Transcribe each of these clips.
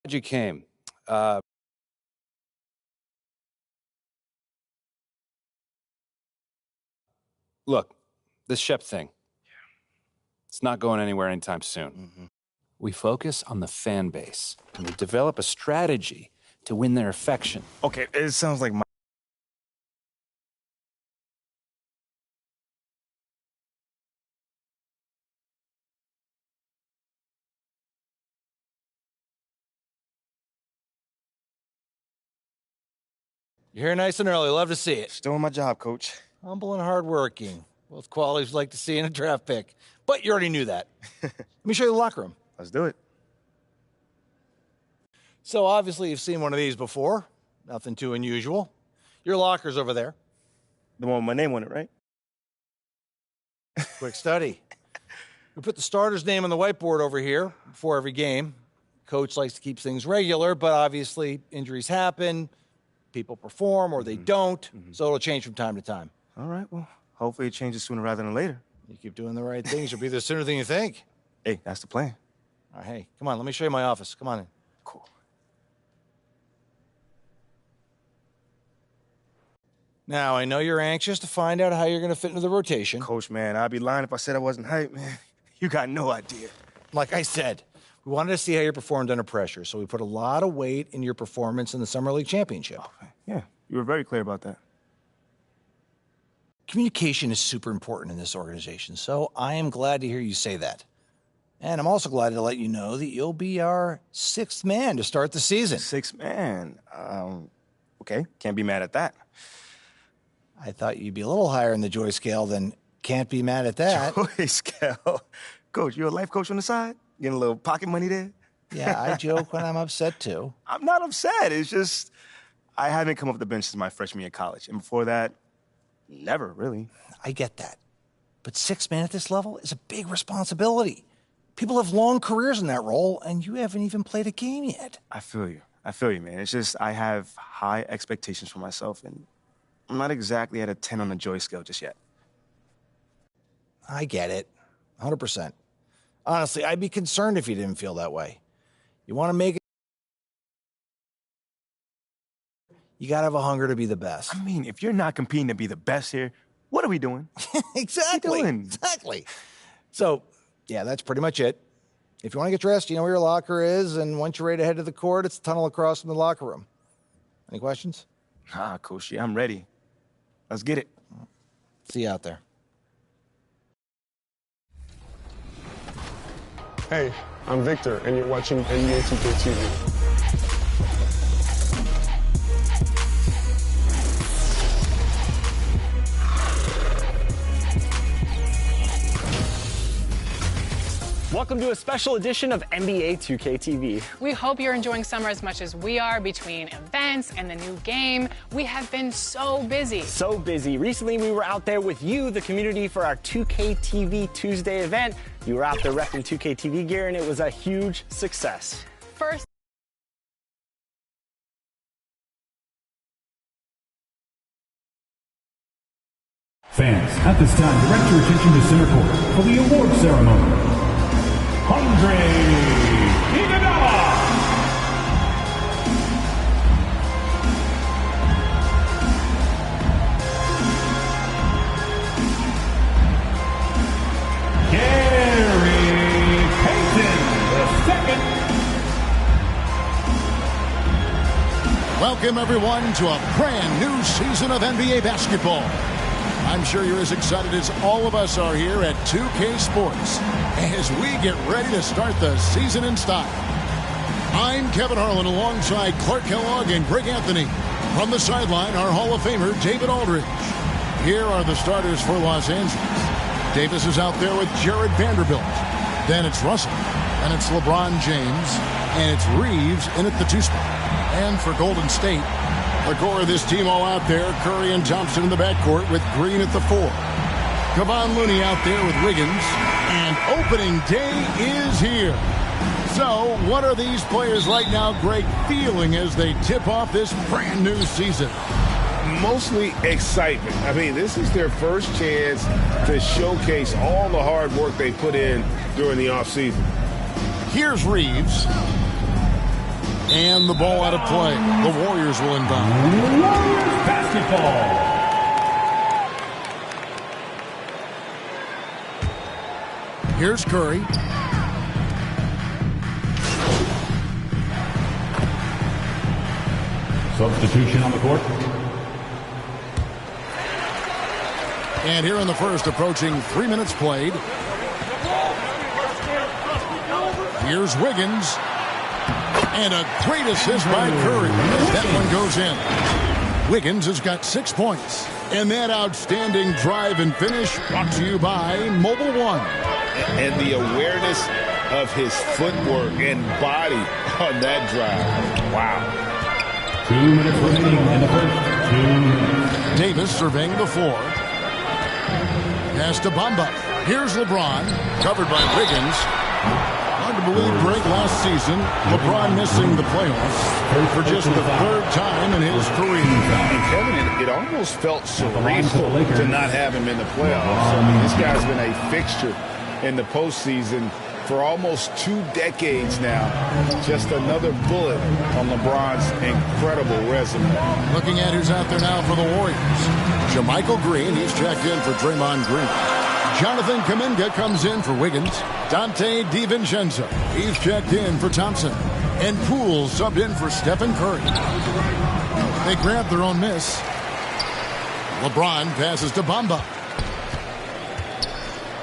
You came. Look, this Shep thing, it's not going anywhere anytime soon. We focus on the fan base, and we develop a strategy to win their affection. Okay, it sounds like my... You're here nice and early. Love to see it. Still on my job, Coach. Humble and hardworking. Both qualities we'd like to see in a draft pick. But you already knew that. Let me show you the locker room. Let's do it. So obviously you've seen one of these before. Nothing too unusual. Your locker's over there. The one with my name on it, right? Quick study. We put the starter's name on the whiteboard over here before every game. Coach likes to keep things regular, but obviously injuries happen. People perform or they don't, so it'll change from time to time. All right, well, hopefully it changes sooner rather than later. You keep doing the right things, you'll be there sooner than you think. Hey, that's the plan. All right, hey, come on, let me show you my office. Come on in. Cool. Now, I know you're anxious to find out how you're going to fit into the rotation. Coach, man, I'd be lying if I said I wasn't hyped, man. You got no idea. Like I said, we wanted to see how you performed under pressure, so we put a lot of weight in your performance in the Summer League Championship. Okay. Yeah, you were very clear about that. Communication is super important in this organization, so I am glad to hear you say that. And I'm also glad to let you know that you'll be our sixth man to start the season. Sixth man? Okay, can't be mad at that. I thought you'd be a little higher in the joy scale than can't be mad at that. Joy scale? Coach, you a life coach on the side? Getting a little pocket money there? Yeah, I joke when I'm upset, too. I'm not upset. It's just I haven't come off the bench since my freshman year of college. And before that, never, really. I get that. But sixth man at this level is a big responsibility. People have long careers in that role, and you haven't even played a game yet. I feel you, man. It's just I have high expectations for myself, and I'm not exactly at a 10 on the joy scale just yet. I get it. 100%. Honestly, I'd be concerned if you didn't feel that way. You want to make it, you got to have a hunger to be the best. I mean, if you're not competing to be the best here, what are we doing? Exactly. What are you doing? Exactly. So, yeah, that's pretty much it. If you want to get dressed, you know where your locker is, and once you're ready to head to the court, it's a tunnel across from the locker room. Any questions? Coach, yeah, I'm ready. Let's get it. See you out there. Hey, I'm Victor, and you're watching NBA 2K TV. Welcome to a special edition of NBA 2K TV. We hope you're enjoying summer as much as we are between events and the new game. We have been so busy. So busy. Recently, we were out there with you, the community, for our 2K TV Tuesday event. You were out there repping 2K TV gear, and it was a huge success. First, Fans, at this time, direct your attention to center court for the award ceremony. Andre Iguodala. Gary Payton II. Welcome, everyone, to a brand new season of NBA basketball. I'm sure you're as excited as all of us are here at 2K Sports as we get ready to start the season in style. I'm Kevin Harlan alongside Clark Kellogg and Greg Anthony. From the sideline, our Hall of Famer, David Aldridge. Here are the starters for Los Angeles. Davis is out there with Jared Vanderbilt. Then it's Russell. Then it's LeBron James. And it's Reeves in at the 2 spot. And for Golden State, the core of this team all out there, Curry and Thompson in the backcourt with Green at the 4. Kevon Looney out there with Wiggins. And opening day is here. So what are these players right now, Greg, feeling as they tip off this brand new season? Mostly excitement. I mean, this is their first chance to showcase all the hard work they put in during the offseason. Here's Reeves. And the ball out of play. The Warriors will inbound. Warriors basketball. Here's Curry. Substitution on the court. And here in the first, approaching 3 minutes played. Here's Wiggins. And a great assist by Curry as that one goes in. Wiggins has got 6 points. And that outstanding drive and finish brought to you by Mobile One. And the awareness of his footwork and body on that drive. Wow. 2 minutes remaining in the first. 2 minutes. Davis surveying the floor. Pass to Bamba. Here's LeBron, covered by Wiggins. Hard to believe, Greg, last season, LeBron missing the playoffs for just the third time in his career. And Kevin, it almost felt surreal to not have him in the playoffs. I mean, this guy's been a fixture in the postseason for almost 2 decades now. Just another bullet on LeBron's incredible resume. Looking at who's out there now for the Warriors. JaMychal Green, he's checked in for Draymond Green. Jonathan Kuminga comes in for Wiggins. Dante DiVincenzo, he's checked in for Thompson. And Poole subbed in for Stephen Curry. They grab their own miss. LeBron passes to Bamba.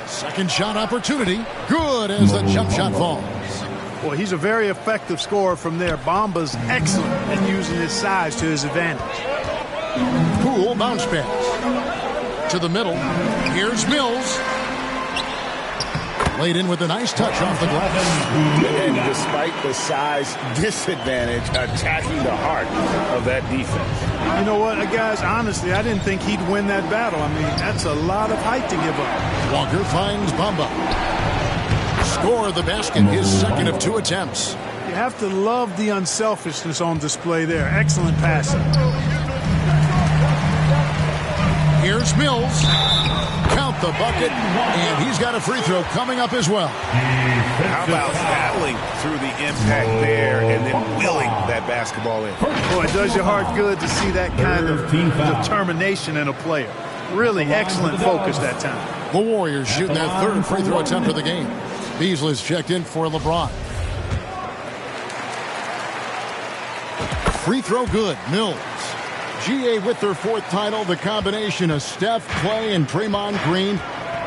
Second shot opportunity. Good as the jump shot falls. Well, he's a very effective scorer from there. Bamba's excellent at using his size to his advantage. Poole bounce pass. To the middle. Here's Mills. Laid in with a nice touch off the glass. And despite the size disadvantage, attacking the heart of that defense. You know what, guys, honestly, I didn't think he'd win that battle. I mean, that's a lot of height to give up. Walker finds Bamba. Score the basket, his second of 2 attempts. You have to love the unselfishness on display there. Excellent passing. Here's Mills. Count the bucket, and he's got a free throw coming up as well. How about battling through the impact there and then willing that basketball in? Boy, it does your heart good to see that kind of determination in a player. Really excellent focus that time. The Warriors shooting their third free throw attempt of the game. Beasley's checked in for LeBron. Free throw good, Mills. GA with their 4th title, the combination of Steph, Clay, and Draymond Green,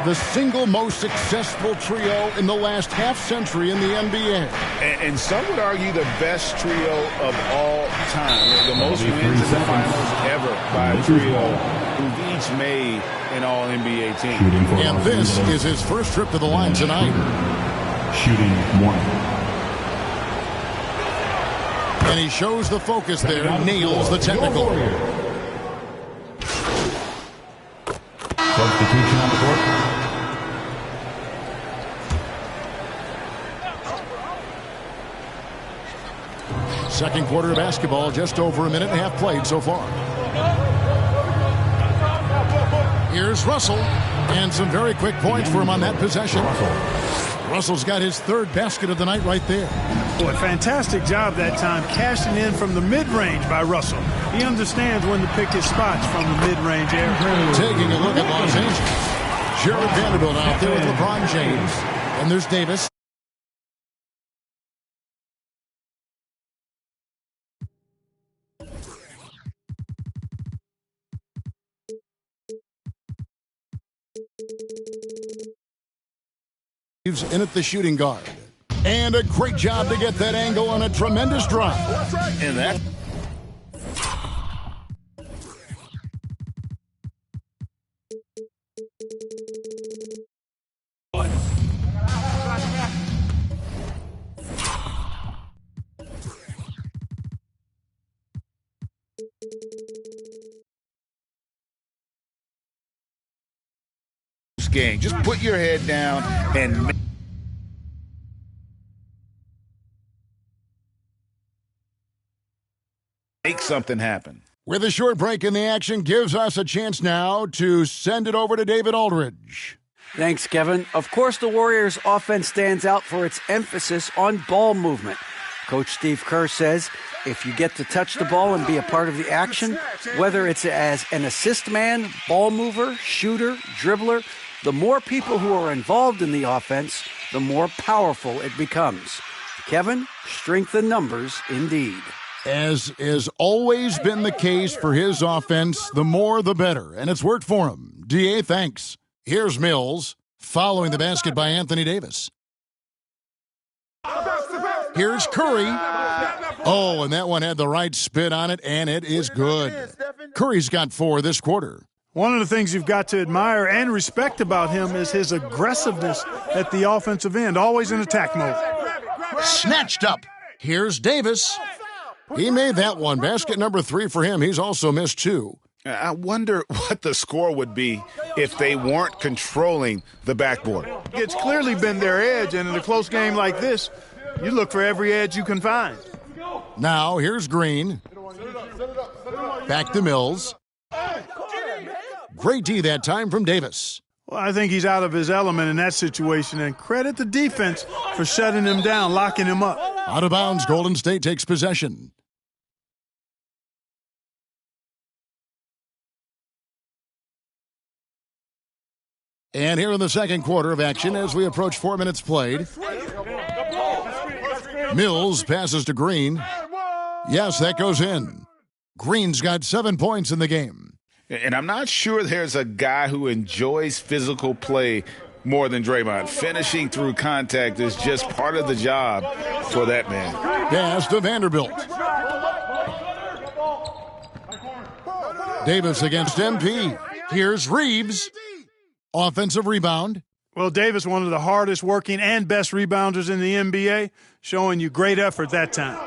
the single most successful trio in the last half-century in the NBA. And some would argue the best trio of all time. The most wins in the finals ever by a trio who've each made an all-NBA team. And this is his first trip to the line tonight. Shooting 1. And he shows the focus there, nails the technical. Substitution on the court. Second quarter of basketball, just over a minute and a half played so far. Here's Russell, and some very quick points for him on that possession. Russell's got his 3rd basket of the night right there. Boy, fantastic job that time, cashing in from the mid-range by Russell. He understands when to pick his spots from the mid-range area. Taking a look at Los Angeles. Jared Vanderbilt out there with LeBron James. And there's Davis. In at the shooting guard. And a great job to get that angle on a tremendous drive. And that. Game. Just put your head down and make something happen. With a short break in the action, gives us a chance now to send it over to David Aldridge. Thanks, Kevin. Of course, the Warriors' offense stands out for its emphasis on ball movement. Coach Steve Kerr says if you get to touch the ball and be a part of the action, whether it's as an assist man, ball mover, shooter, dribbler, the more people who are involved in the offense, the more powerful it becomes. Kevin, strength in numbers indeed. As has always been the case for his offense, the more the better, and it's worked for him. DA, thanks. Here's Mills, following the basket by Anthony Davis. Here's Curry. Oh, and that one had the right spin on it, and it is good. Curry's got 4 this quarter. One of the things you've got to admire and respect about him is his aggressiveness at the offensive end, always in attack mode. Snatched up. Here's Davis. He made that one. Basket number 3 for him. He's also missed 2. I wonder what the score would be if they weren't controlling the backboard. It's clearly been their edge, and in a close game like this, you look for every edge you can find. Now, here's Green. Back to Mills. Great D that time from Davis. Well, I think he's out of his element in that situation, and credit the defense for shutting him down, locking him up. Out of bounds, Golden State takes possession. And here in the second quarter of action, as we approach 4 minutes played, Mills passes to Green. Yes, that goes in. Green's got 7 points in the game. And I'm not sure there's a guy who enjoys physical play more than Draymond. Finishing through contact is just part of the job for that man. Pass to Vanderbilt. Davis against MP. Here's Reeves. Offensive rebound. Well, Davis, one of the hardest working and best rebounders in the NBA, showing you great effort that time.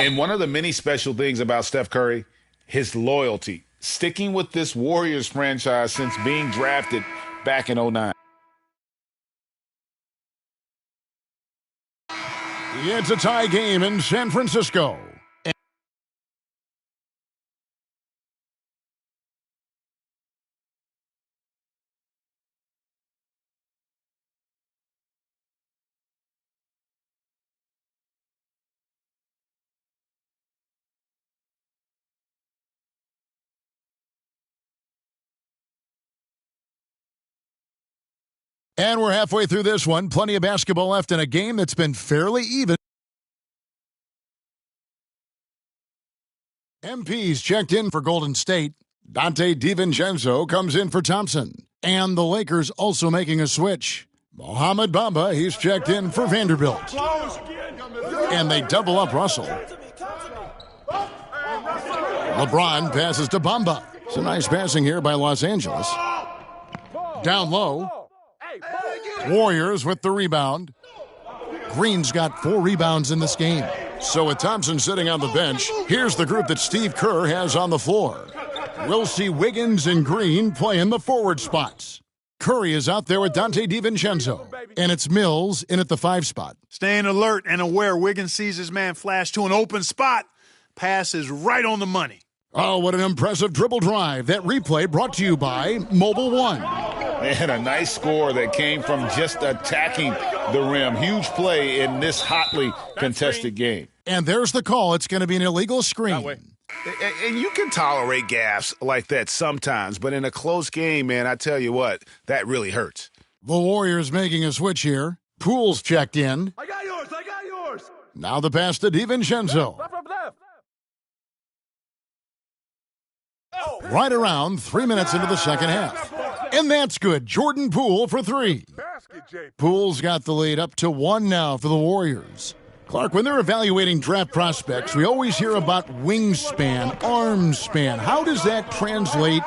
And one of the many special things about Steph Curry, his loyalty. Sticking with this Warriors franchise since being drafted back in 2009. It's a tie game in San Francisco. And we're halfway through this one. Plenty of basketball left in a game that's been fairly even. MP's checked in for Golden State. Dante DiVincenzo comes in for Thompson. And the Lakers also making a switch. Mohamed Bamba, he's checked in for Vanderbilt. And they double up Russell. LeBron passes to Bamba. It's a nice passing here by Los Angeles. Down low. Warriors with the rebound. Green's got 4 rebounds in this game. So with Thompson sitting on the bench, here's the group that Steve Kerr has on the floor. We'll see Wiggins and Green play in the forward spots. Curry is out there with Dante DiVincenzo. And it's Mills in at the 5 spot. Staying alert and aware. Wiggins sees his man flash to an open spot. Pass is right on the money. Oh, what an impressive dribble drive. That replay brought to you by Mobile One. And a nice score that came from just attacking the rim. Huge play in this hotly contested game. And there's the call. It's going to be an illegal screen. And you can tolerate gaffes like that sometimes, but in a close game, man, I tell you what, that really hurts. The Warriors making a switch here. Poole's checked in. I got yours. Now the pass to DiVincenzo. Left. Right around 3 minutes into the second half. And that's good. Jordan Poole for 3. Poole's got the lead up to 1 now for the Warriors. Clark, when they're evaluating draft prospects, we always hear about wingspan, arm span. How does that translate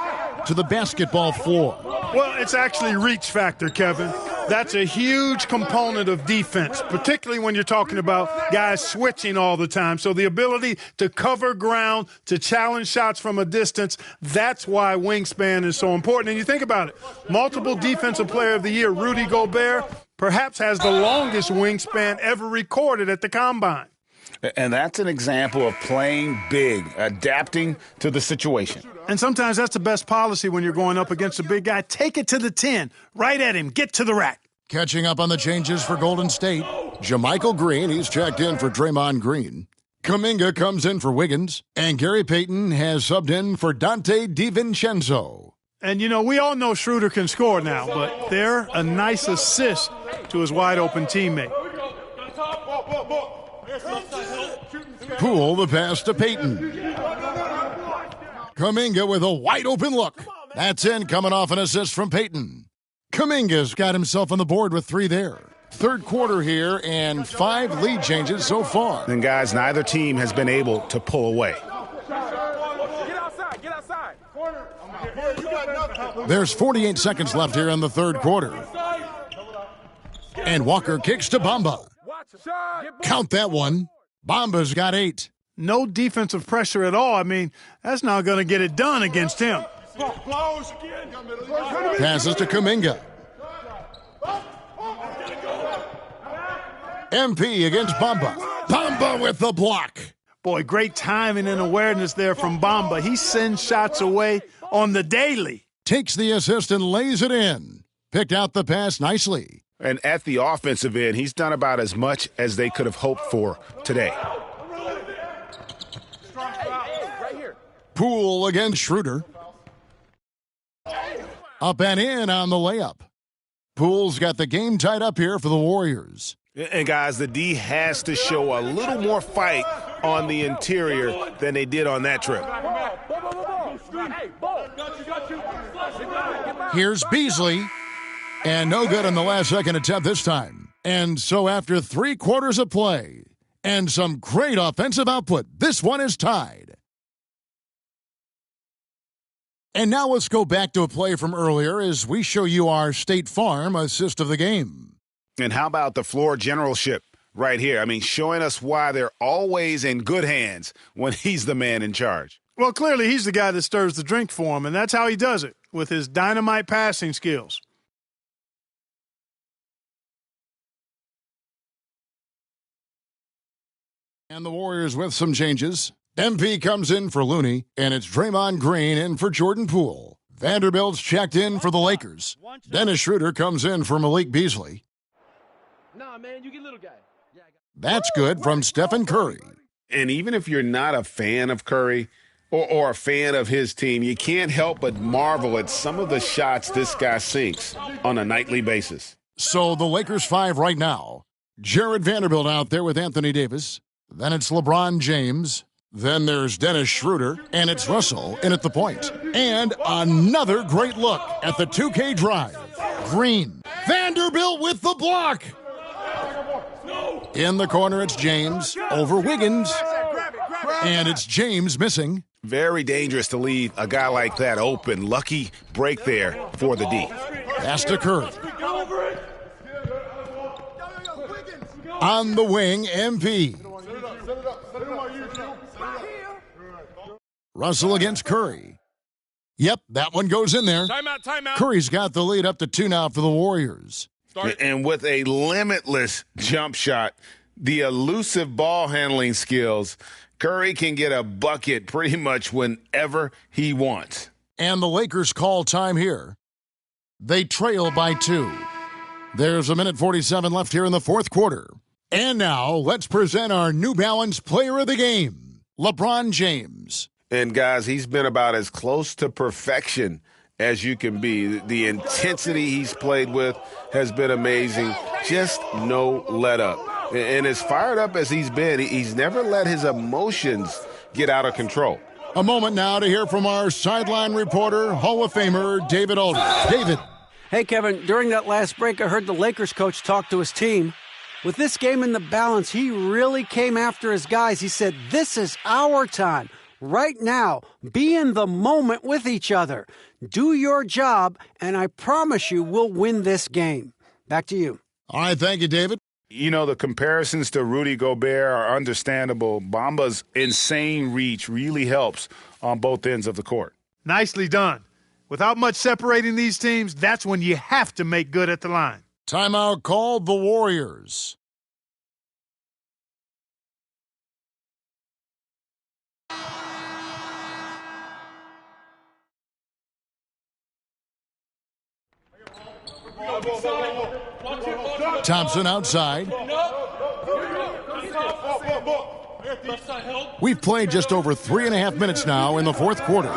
to the basketball floor? Well, it's actually reach factor, Kevin. That's a huge component of defense, particularly when you're talking about guys switching all the time. So the ability to cover ground, to challenge shots from a distance, that's why wingspan is so important. And you think about it, multiple defensive player of the year, Rudy Gobert, perhaps has the longest wingspan ever recorded at the Combine. And that's an example of playing big, adapting to the situation. And sometimes that's the best policy when you're going up against a big guy. Take it to the 10, right at him, get to the rack. Catching up on the changes for Golden State, JaMychal Green, he's checked in for Draymond Green. Kuminga comes in for Wiggins, and Gary Payton has subbed in for Dante DiVincenzo. And, you know, we all know Schroeder can score now, but they're a nice assist to his wide-open teammate. Poole the pass to Payton. Kuminga with a wide-open look. That's in, coming off an assist from Payton. Kuminga's got himself on the board with 3 there. Third quarter here and 5 lead changes so far. And, guys, neither team has been able to pull away. There's 48 seconds left here in the third quarter. And Walker kicks to Bamba. Count that one. Bamba's got 8. No defensive pressure at all. I mean, that's not going to get it done against him. Passes to Kuminga. MP against Bamba. Bamba with the block. Boy, great timing and awareness there from Bamba. He sends shots away on the daily. Takes the assist and lays it in. Picked out the pass nicely. And at the offensive end, he's done about as much as they could have hoped for today. Poole against Schroeder. Up and in on the layup. Poole's got the game tied up here for the Warriors. And, guys, the D has to show a little more fight on the interior than they did on that trip. Here's Beasley. And no good on the last second attempt this time. And so after 3 quarters of play and some great offensive output, this one is tied. And now let's go back to a play from earlier as we show you our State Farm assist of the game. And how about the floor generalship right here? I mean, showing us why they're always in good hands when he's the man in charge. Well, clearly he's the guy that stirs the drink for him, and that's how he does it, with his dynamite passing skills. And the Warriors with some changes. MP comes in for Looney, and it's Draymond Green in for Jordan Poole. Vanderbilt's checked in for the Lakers. Dennis Schroeder comes in for Malik Beasley. Nah, man, you get little guy. That's good from Stephen Curry. And even if you're not a fan of Curry or a fan of his team, you can't help but marvel at some of the shots this guy sinks on a nightly basis. So the Lakers 5 right now. Jared Vanderbilt out there with Anthony Davis. Then it's LeBron James. Then there's Dennis Schroeder, and it's Russell in at the point. And another great look at the 2K drive. Green. Vanderbilt with the block. In the corner, it's James over Wiggins. And it's James missing. Very dangerous to leave a guy like that open. Lucky break there for the D. Pass to Curry. On the wing, MP. Russell against Curry. Yep, that one goes in there. Timeout. Curry's got the lead up to 2 now for the Warriors. And with a limitless jump shot, the elusive ball handling skills, Curry can get a bucket pretty much whenever he wants. And the Lakers call time here. They trail by 2. There's 1:47 left here in the fourth quarter. And now let's present our New Balance player of the game, LeBron James. And, guys, he's been about as close to perfection as you can be. The intensity he's played with has been amazing. Just no let up. And as fired up as he's been, he's never let his emotions get out of control. A moment now to hear from our sideline reporter, Hall of Famer David Aldridge. David. Hey, Kevin, during that last break, I heard the Lakers coach talk to his team. With this game in the balance, he really came after his guys. He said, this is our time. Right now, be in the moment with each other. Do your job, and I promise you we'll win this game. Back to you. All right, thank you, David. You know, the comparisons to Rudy Gobert are understandable. Bamba's insane reach really helps on both ends of the court. Nicely done. Without much separating these teams, that's when you have to make good at the line. Timeout called the Warriors. Thompson outside. We've played just over 3.5 minutes now in the fourth quarter.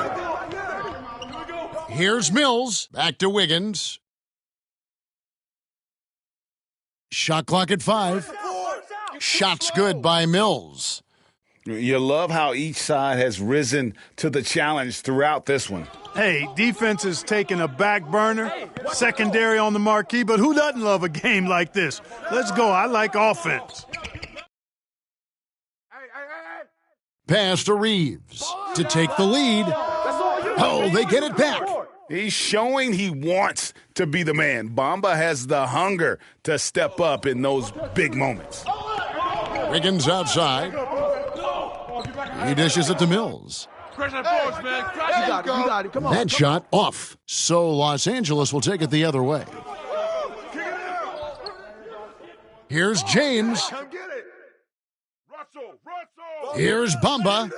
Here's Mills. Back to Wiggins. Shot clock at 5. Shots good by Mills. You love how each side has risen to the challenge throughout this one. Hey, defense is taking a back burner, secondary on the marquee, but who doesn't love a game like this? Let's go. I like offense. Pass to Reeves to take the lead. Oh, they get it back. He's showing he wants to be the man. Bamba has the hunger to step up in those big moments. Wiggins outside. He dishes it to Mills. That shot off. So Los Angeles will take it the other way. Here's James. Here's Bamba.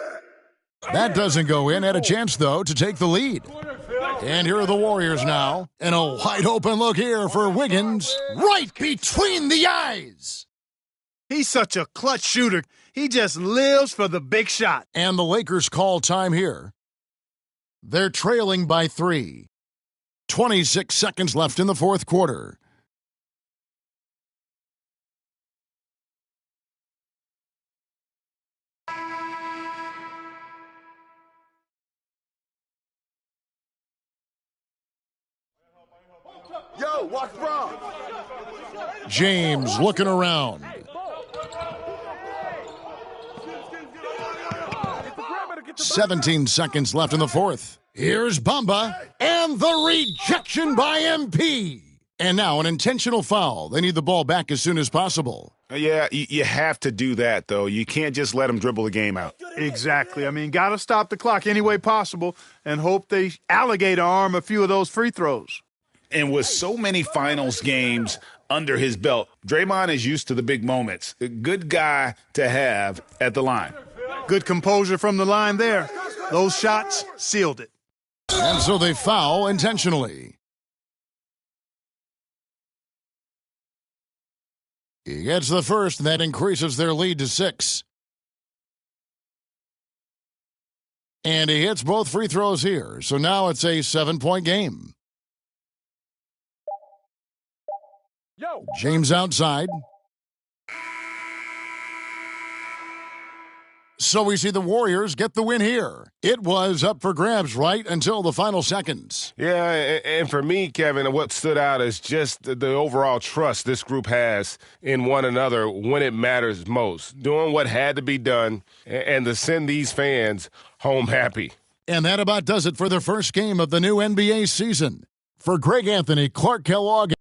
That doesn't go in. Had a chance, though, to take the lead. And here are the Warriors now. And a wide open look here for Wiggins. Right between the eyes. He's such a clutch shooter. He just lives for the big shot. And the Lakers call time here. They're trailing by 3. 26 seconds left in the fourth quarter. Yo, watch Brown. James looking around. "17 seconds left in the fourth. Here's Bamba, and the rejection by MP. And now an intentional foul. They need the ball back as soon as possible. Yeah, you have to do that, though. You can't just let them dribble the game out. Exactly. I mean, got to stop the clock any way possible and hope they alligator arm a few of those free throws. And with so many finals games under his belt, Draymond is used to the big moments. A good guy to have at the line. Good composure from the line there. Those shots sealed it. And so they foul intentionally. He gets the first, and that increases their lead to 6. And he hits both free throws here. So now it's a 7-point game. James outside. So we see the Warriors get the win here. It was up for grabs right until the final seconds. Yeah, and for me, Kevin, what stood out is just the overall trust this group has in one another when it matters most. Doing what had to be done and to send these fans home happy. And that about does it for the first game of the new NBA season. For Greg Anthony, Clark Kellogg,